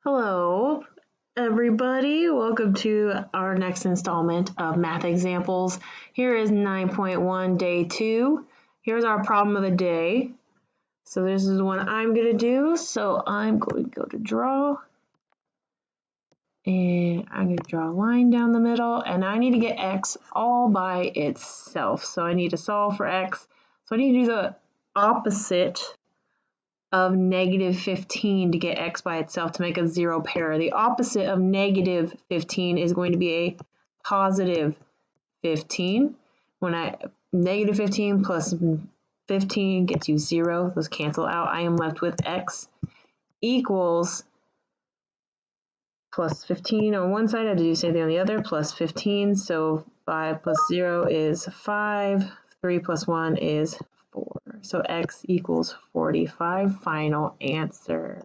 Hello, everybody. Welcome to our next installment of Math Examples. Here is 9.1, day 2. Here's our problem of the day. So this is one I'm going to do. So I'm going to go to draw. And I'm going to draw a line down the middle. And I need to get x all by itself. So I need to solve for x. So I need to do the opposite of negative 15 to get x by itself to make a zero pair. The opposite of negative 15 is going to be a positive 15. Negative 15 plus 15 gets you 0. Those cancel out. I am left with x equals plus 15 on one side. I have to do the same thing on the other. Plus 15. So 5 plus 0 is 5. 3 plus 1 is 4. So x equals 45. Final answer.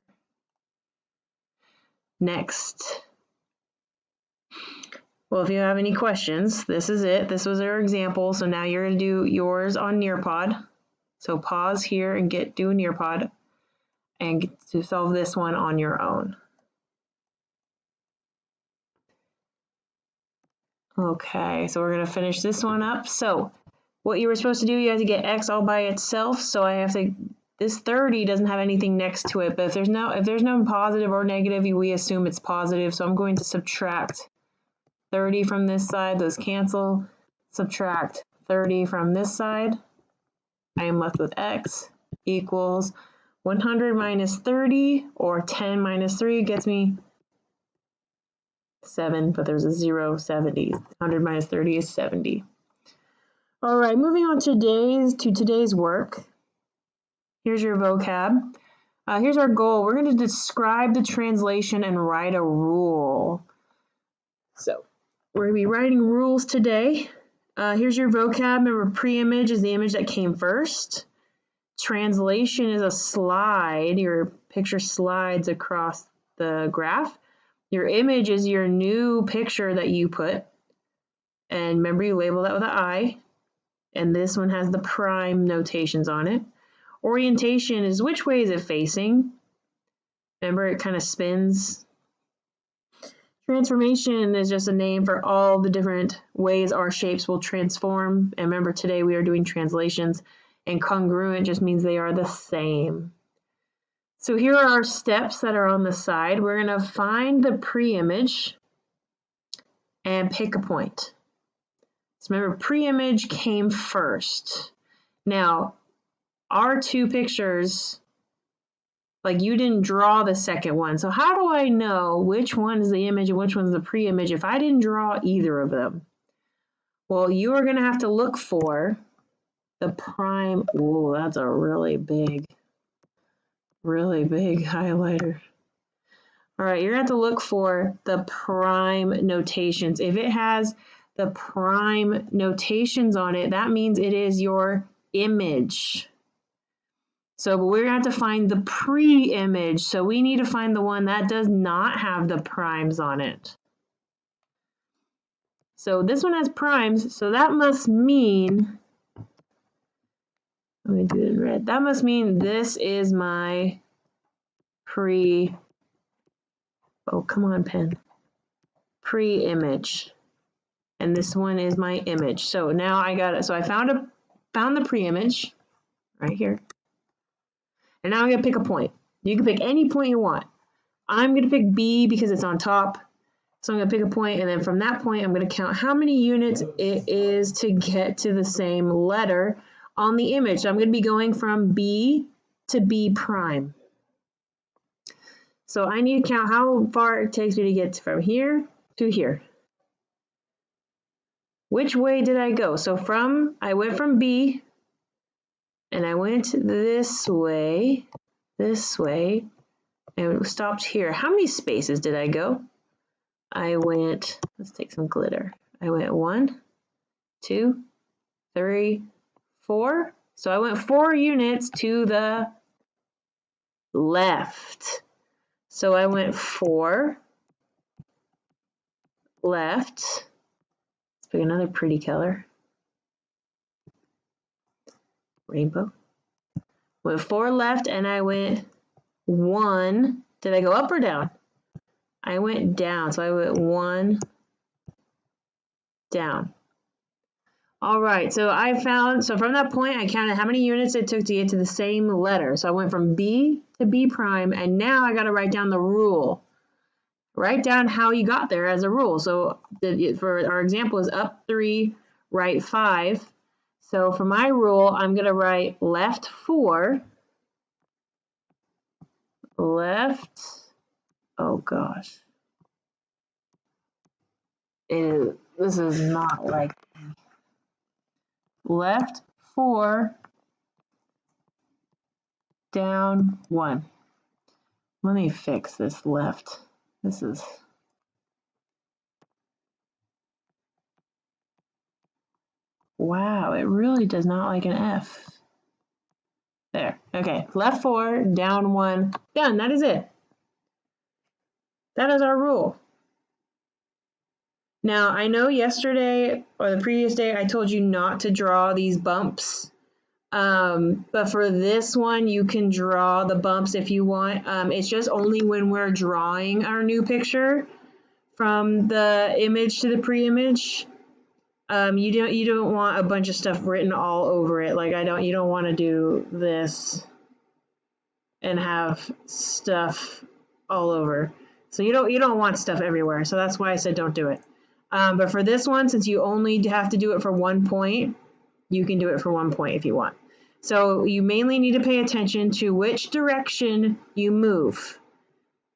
Next. Well, if you have any questions, this is it. This was our example. So now you're going to do yours on Nearpod. So pause here and do a Nearpod and get to solve this one on your own. Okay, so we're going to finish this one up. So what you were supposed to do, you have to get x all by itself. So I have to, this 30 doesn't have anything next to it, but if there's no positive or negative, we assume it's positive. So I'm going to subtract 30 from this side, those cancel. Subtract 30 from this side. I am left with x equals 100 minus 30, or 10 minus 3 gets me 7, but there's a 0, 70. 100 minus 30 is 70. All right, moving on to today's work. Here's your vocab. Here's our goal. We're going to describe the translation and write a rule. So we're going to be writing rules today. Here's your vocab. Remember, pre-image is the image that came first. Translation is a slide. Your picture slides across the graph. Your image is your new picture that you put. And remember, you label that with an I. And this one has the prime notations on it. Orientation is which way is it facing. Remember, it kind of spins. Transformation is just a name for all the different ways our shapes will transform. And remember, today we are doing translations. And congruent just means they are the same. So here are our steps that are on the side. We're going to find the pre-image and pick a point. So remember, pre-image came first. Now, our two pictures, like you didn't draw the second one. So how do I know which one is the image and which one's the pre-image if I didn't draw either of them? Well, you are going to have to look for the prime. Ooh, that's a really big highlighter. All right, you're going to have to look for the prime notations. If it has the prime notations on it, that means it is your image. So but we're going to have to find the pre-image. So we need to find the one that does not have the primes on it. So this one has primes, so that must mean, let me do it in red. That must mean this is my oh, come on, pen. Pre-image. And this one is my image. So now I got it. So I found the pre-image right here. And now I'm going to pick a point. You can pick any point you want. I'm going to pick B because it's on top. So I'm going to pick a point, and then from that point, I'm going to count how many units it is to get to the same letter on the image. So I'm going to be going from B to B prime. So I need to count how far it takes me to get from here to here. Which way did I go? So I went from B, and I went this way, and it stopped here. How many spaces did I go? I went, let's take some glitter. I went 1, 2, 3, 4. So I went 4 units to the left. So I went 4 left. Let's pick another pretty color. Rainbow. Went 4 left and I went 1. Did I go up or down? I went down, so I went 1 down. All right, so from that point, I counted how many units it took to get to the same letter. So I went from B to B prime, and now I got to write down the rule. Write down how you got there as a rule. So for our example is up 3, right 5. So for my rule, I'm going to write left 4, left, oh gosh. This is not like left 4, down 1. Let me fix this left. This is, wow, it really does not like an F. There, okay, left 4, down 1, done, that is it. That is our rule. Now, I know yesterday or the previous day I told you not to draw these bumps, but for this one you can draw the bumps if you want. It's just only when we're drawing our new picture from the image to the pre-image. You don't want a bunch of stuff written all over it. Like you don't want to do this and have stuff all over. So you don't want stuff everywhere. So that's why I said don't do it. But for this one, since you only have to do it for 1 point, you can do it for 1 point if you want. So you mainly need to pay attention to which direction you move.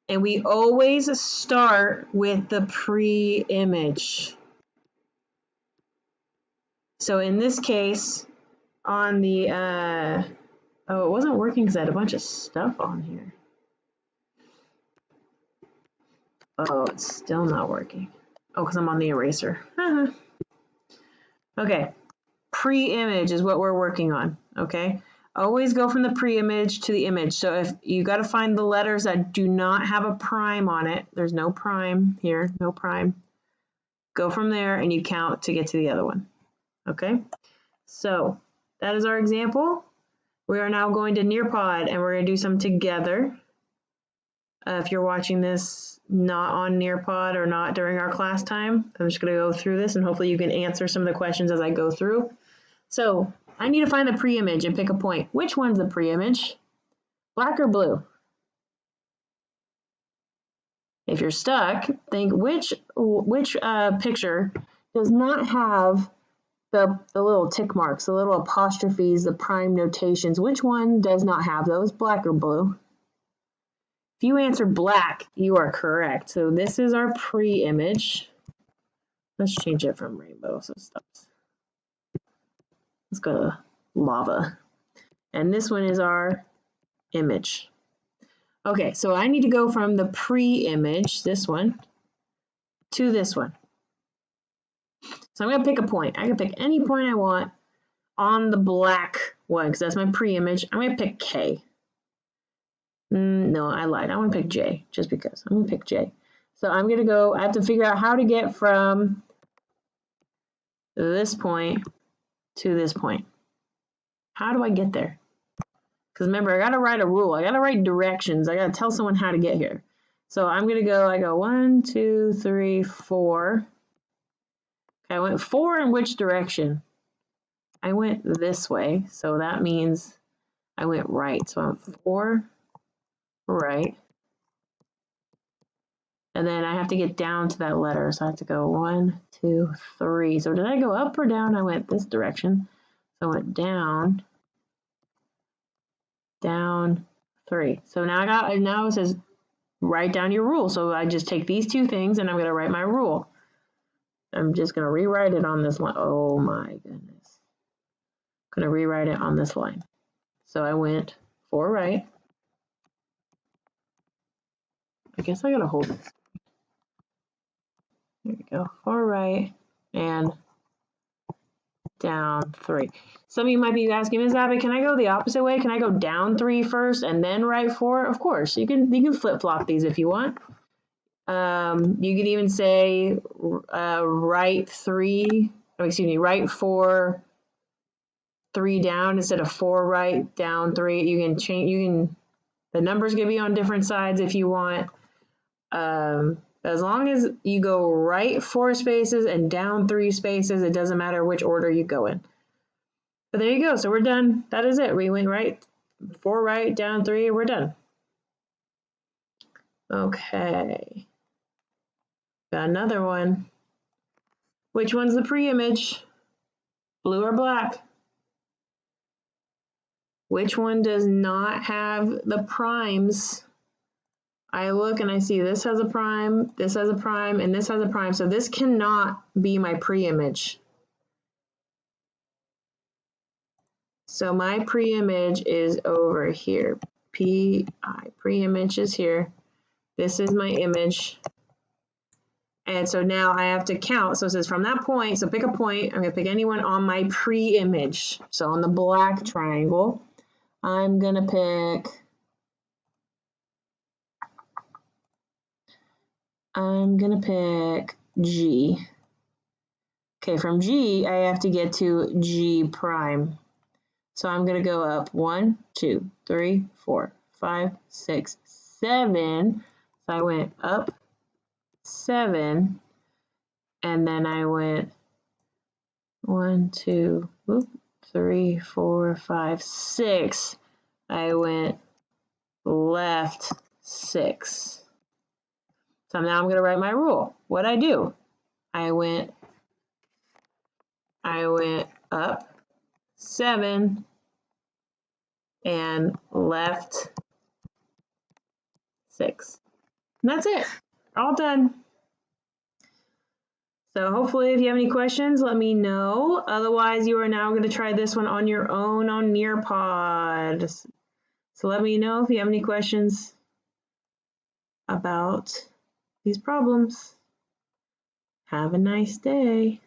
And we always start with the pre-image. So in this case, on the, oh, it wasn't working because I had a bunch of stuff on here. Oh, it's still not working. Oh, because I'm on the eraser. Okay, pre-image is what we're working on, okay? Always go from the pre-image to the image. So if you got to find the letters that do not have a prime on it, there's no prime here, no prime. Go from there and you count to get to the other one, okay? So that is our example. We are now going to Nearpod and we're going to do some together. If you're watching this not on Nearpod or not during our class time, I'm just going to go through this and hopefully you can answer some of the questions as I go through. So I need to find the pre-image and pick a point. Which one's the pre-image? Black or blue? If you're stuck, think which picture does not have the little tick marks, the little apostrophes, the prime notations. Which one does not have those, black or blue? If you answer black, you are correct. So this is our pre-image. Let's change it from rainbow. So let's go to lava. And this one is our image. Okay, so I need to go from the pre-image, this one, to this one. So I'm going to pick a point. I can pick any point I want on the black one because that's my pre-image. I'm going to pick K. No, I lied. I want to pick J just because. I'm going to pick J. So I'm going to go, I have to figure out how to get from this point to this point. How do I get there? Because remember, I got to write a rule. I got to write directions. I got to tell someone how to get here. So I'm going to go, I go 1, 2, 3, 4. Okay, I went 4 in which direction? I went this way. So that means I went right. So I'm 4 right. And then I have to get down to that letter. So I have to go 1, 2, 3. So did I go up or down? I went this direction. So I went down, down, 3. So now now it says write down your rule. So I just take these two things and I'm going to write my rule. I'm just going to rewrite it on this line. Oh my goodness. I'm going to rewrite it on this line. So I went 4 right. I guess I got to hold this. There we go. 4 right and down 3. Some of you might be asking, Ms. Abby, can I go the opposite way? Can I go down 3 first and then right 4? Of course, you can flip-flop these if you want. You could even say right 4, 3 down instead of 4 right, down 3. You can change. The numbers can be on different sides if you want. As long as you go right 4 spaces and down 3 spaces, it doesn't matter which order you go in. But there you go. So we're done. That is it. We went right, 4 right, down 3. We're done. Okay. Got another one. Which one's the pre-image? Blue or black? Which one does not have the primes? I look and I see this has a prime, this has a prime, and this has a prime. So this cannot be my pre-image. So my pre-image is over here. Pre-image is here. This is my image. And so now I have to count. So it says from that point, so pick a point. I'm going to pick anyone on my pre-image. So on the black triangle, I'm going to pick, G. Okay, from G, I have to get to G prime. So I'm going to go up 1, 2, 3, 4, 5, 6, 7. So I went up 7, and then I went 1, 2, 3, 4, 5, 6. I went left 6. So now I'm going to write my rule. What'd I do? I went up 7 and left 6. And that's it. All done. So hopefully if you have any questions, let me know. Otherwise, you are now going to try this one on your own on Nearpod. So let me know if you have any questions about these problems. Have a nice day.